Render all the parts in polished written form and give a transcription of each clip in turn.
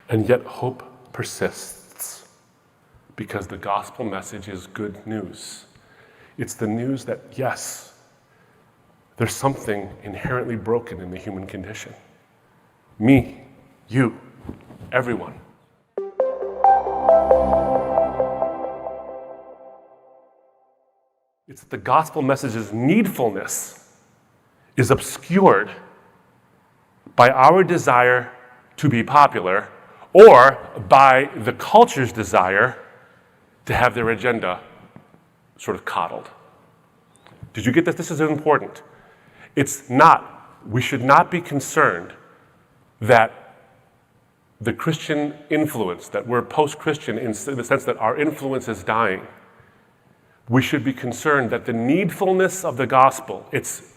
And yet hope persists because the gospel message is good news. It's the news that, yes, there's something inherently broken in the human condition. Me, you, everyone. It's that the gospel message's needfulness is obscured by our desire to be popular or by the culture's desire to have their agenda sort of coddled. Did you get this? This is important. We should not be concerned that the Christian influence, that we're post-Christian in the sense that our influence is dying. We should be concerned that the needfulness of the gospel, its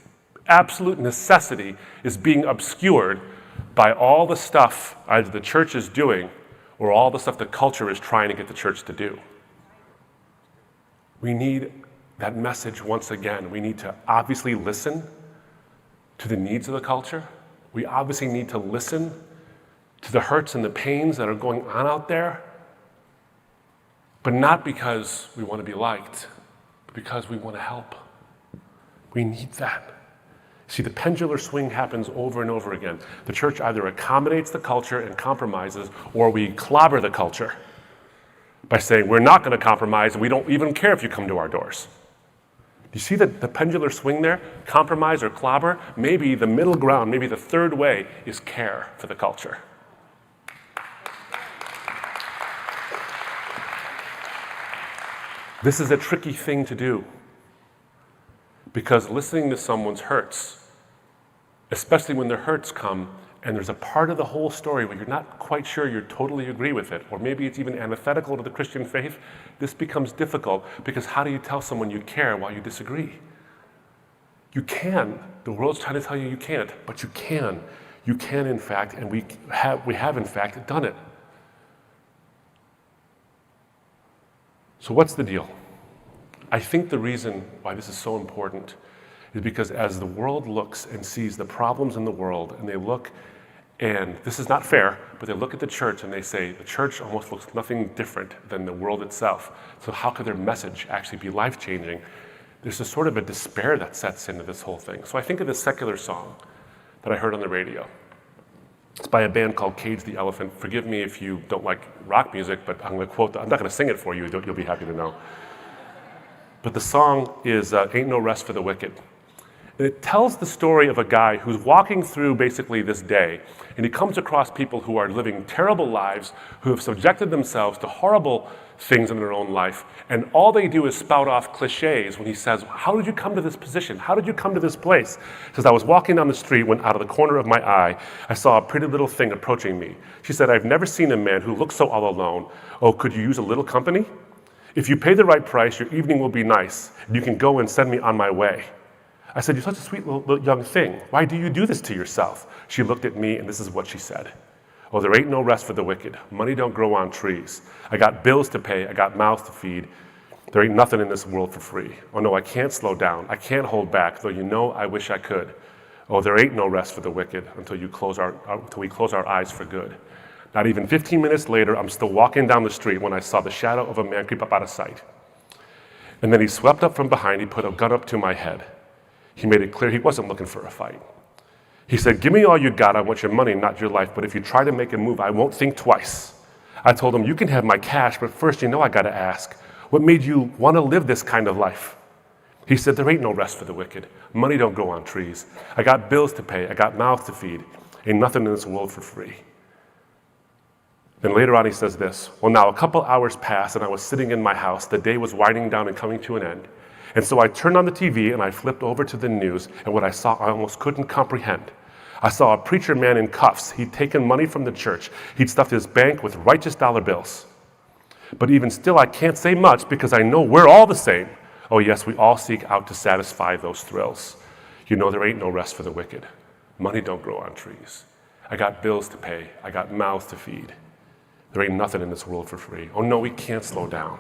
absolute necessity, is being obscured by all the stuff either the church is doing or all the stuff the culture is trying to get the church to do. We need that message once again. We need to obviously listen to the needs of the culture. We obviously need to listen to the hurts and the pains that are going on out there, but not because we want to be liked, but because we want to help. We need that. See, the pendular swing happens over and over again. The church either accommodates the culture and compromises, or we clobber the culture by saying, we're not going to compromise, and we don't even care if you come to our doors. Do you see the pendular swing there? Compromise or clobber? Maybe the middle ground, maybe the third way is care for the culture. This is a tricky thing to do because listening to someone's hurts, especially when their hurts come and there's a part of the whole story where you're not quite sure you totally agree with it, or maybe it's even antithetical to the Christian faith, this becomes difficult because how do you tell someone you care while you disagree? You can. The world's trying to tell you you can't, but you can. You can, in fact, and we have in fact done it. So what's the deal? I think the reason why this is so important is because as the world looks and sees the problems in the world, and they look, and this is not fair, but they look at the church and they say, the church almost looks nothing different than the world itself. So how could their message actually be life-changing? There's a sort of a despair that sets into this whole thing. So I think of this secular song that I heard on the radio. It's by a band called Cage the Elephant. Forgive me if you don't like rock music, but I'm going to quote, I'm not going to sing it for you, you'll be happy to know. But the song is Ain't No Rest for the Wicked. And it tells the story of a guy who's walking through basically this day, and he comes across people who are living terrible lives, who have subjected themselves to horrible things in their own life, and all they do is spout off cliches when he says, how did you come to this position? How did you come to this place? He says, I was walking down the street when out of the corner of my eye, I saw a pretty little thing approaching me. She said, I've never seen a man who looks so all alone. Oh, could you use a little company? If you pay the right price, your evening will be nice, and you can go and send me on my way. I said, you're such a sweet little young thing. Why do you do this to yourself? She looked at me, and this is what she said. Oh, there ain't no rest for the wicked. Money don't grow on trees. I got bills to pay. I got mouths to feed. There ain't nothing in this world for free. Oh, no, I can't slow down. I can't hold back, though you know I wish I could. Oh, there ain't no rest for the wicked until we close our eyes for good. Not even 15 minutes later, I'm still walking down the street when I saw the shadow of a man creep up out of sight. And then he swept up from behind. He put a gun up to my head. He made it clear he wasn't looking for a fight. He said, give me all you got. I want your money, not your life. But if you try to make a move, I won't think twice. I told him, you can have my cash, but first, you know I got to ask, what made you want to live this kind of life? He said, there ain't no rest for the wicked. Money don't grow on trees. I got bills to pay. I got mouths to feed. Ain't nothing in this world for free. Then later on he says this, well, now a couple hours passed and I was sitting in my house. The day was winding down and coming to an end. And so I turned on the TV and I flipped over to the news, and what I saw I almost couldn't comprehend. I saw a preacher man in cuffs. He'd taken money from the church. He'd stuffed his bank with righteous dollar bills. But even still, I can't say much because I know we're all the same. Oh yes, we all seek out to satisfy those thrills. You know there ain't no rest for the wicked. Money don't grow on trees. I got bills to pay. I got mouths to feed. There ain't nothing in this world for free. Oh no, we can't slow down.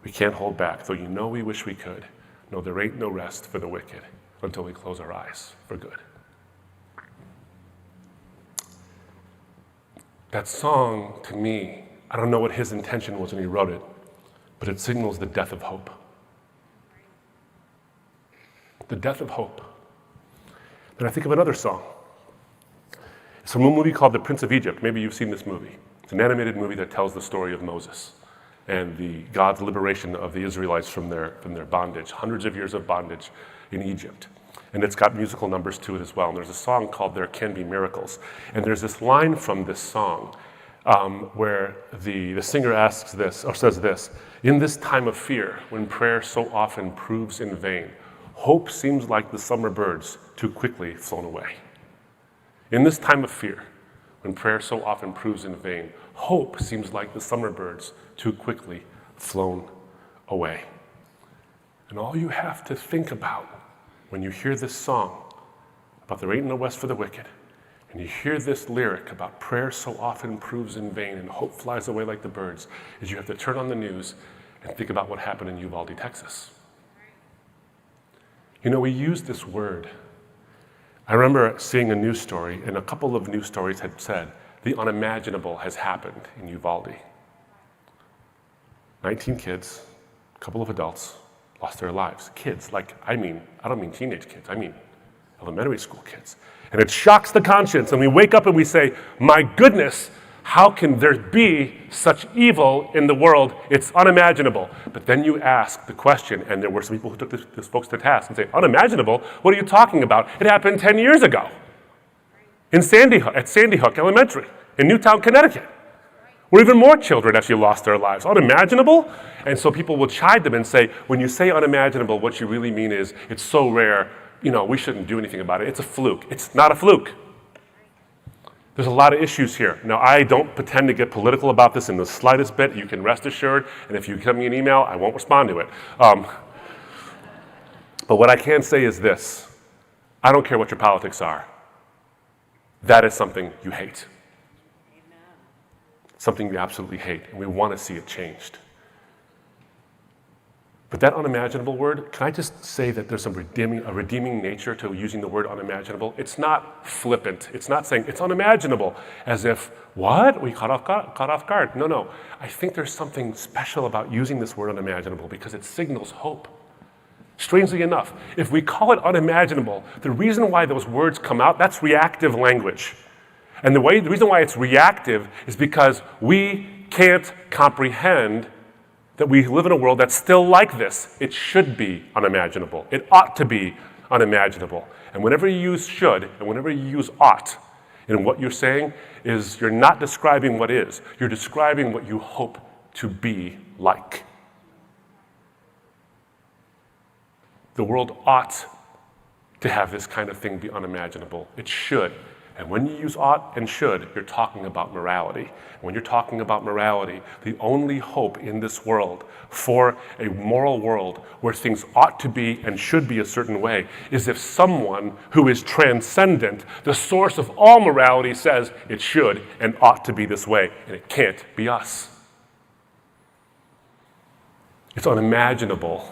We can't hold back, though you know we wish we could. No, there ain't no rest for the wicked until we close our eyes for good. That song, to me, I don't know what his intention was when he wrote it, but it signals the death of hope. The death of hope. Then I think of another song. It's from a movie called The Prince of Egypt. Maybe you've seen this movie. It's an animated movie that tells the story of Moses and God's liberation of the Israelites from their bondage, hundreds of years of bondage in Egypt. And it's got musical numbers to it as well. And there's a song called There Can Be Miracles. And there's this line from this song where the singer asks this, or says this: "In this time of fear, when prayer so often proves in vain, hope seems like the summer birds too quickly flown away." In this time of fear, when prayer so often proves in vain, hope seems like the summer birds too quickly flown away. And all you have to think about when you hear this song about there ain't no rest for the wicked, and you hear this lyric about prayer so often proves in vain and hope flies away like the birds, is you have to turn on the news and think about what happened in Uvalde, Texas. You know, we use this word. I remember seeing a news story, and a couple of news stories had said, the unimaginable has happened in Uvalde. 19 kids, a couple of adults, lost their lives. Kids, I don't mean teenage kids, I mean elementary school kids. And it shocks the conscience, and we wake up and we say, my goodness, how can there be such evil in the world? It's unimaginable. But then you ask the question, and there were some people who took this folks to task and say, unimaginable? What are you talking about? It happened 10 years ago at Sandy Hook Elementary in Newtown, Connecticut, where even more children actually lost their lives. Unimaginable? And so people will chide them and say, when you say unimaginable, what you really mean is it's so rare, we shouldn't do anything about it. It's a fluke. It's not a fluke. There's a lot of issues here. Now, I don't pretend to get political about this in the slightest bit. You can rest assured, and if you send me an email, I won't respond to it. But what I can say is this: I don't care what your politics are. That is something you hate. Amen. Something you absolutely hate, and we want to see it changed. But that unimaginable word, can I just say that there's a redeeming nature to using the word unimaginable? It's not flippant. It's not saying it's unimaginable as if, what? We caught off guard. No. I think there's something special about using this word unimaginable because it signals hope. Strangely enough, if we call it unimaginable, the reason why those words come out, that's reactive language. And the reason why it's reactive is because we can't comprehend that we live in a world that's still like this. It should be unimaginable. It ought to be unimaginable. And whenever you use should and whenever you use ought, and what you're saying is you're not describing what is. You're describing what you hope to be like. The world ought to have this kind of thing be unimaginable. It should. And when you use ought and should, you're talking about morality. When you're talking about morality, the only hope in this world for a moral world where things ought to be and should be a certain way is if someone who is transcendent, the source of all morality, says it should and ought to be this way, and it can't be us. It's unimaginable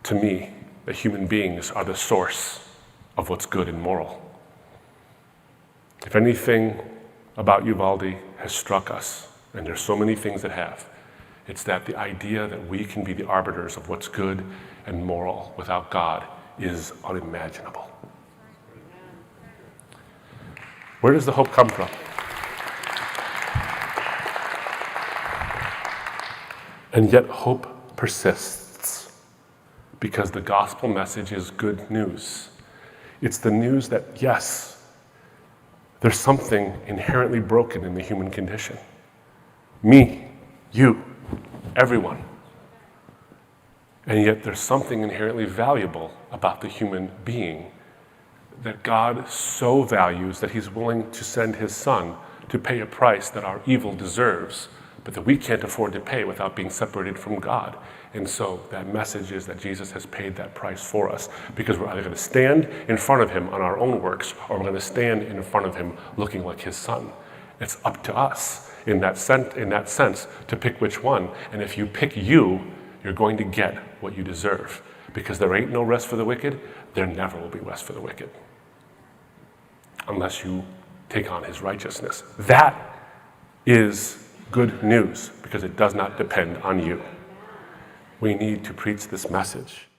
to me that human beings are the source of what's good and moral. If anything about Uvalde has struck us, and there's so many things that have, it's that the idea that we can be the arbiters of what's good and moral without God is unimaginable. Where does the hope come from? And yet hope persists because the gospel message is good news. It's the news that, yes, there's something inherently broken in the human condition. Me, you, everyone. And yet there's something inherently valuable about the human being that God so values that he's willing to send his son to pay a price that our evil deserves, but that we can't afford to pay without being separated from God. And so that message is that Jesus has paid that price for us, because we're either going to stand in front of him on our own works, or we're going to stand in front of him looking like his son. It's up to us in that sense to pick which one. And if you pick you, you're going to get what you deserve, because there ain't no rest for the wicked. There never will be rest for the wicked unless you take on his righteousness. That is good news because it does not depend on you. We need to preach this message.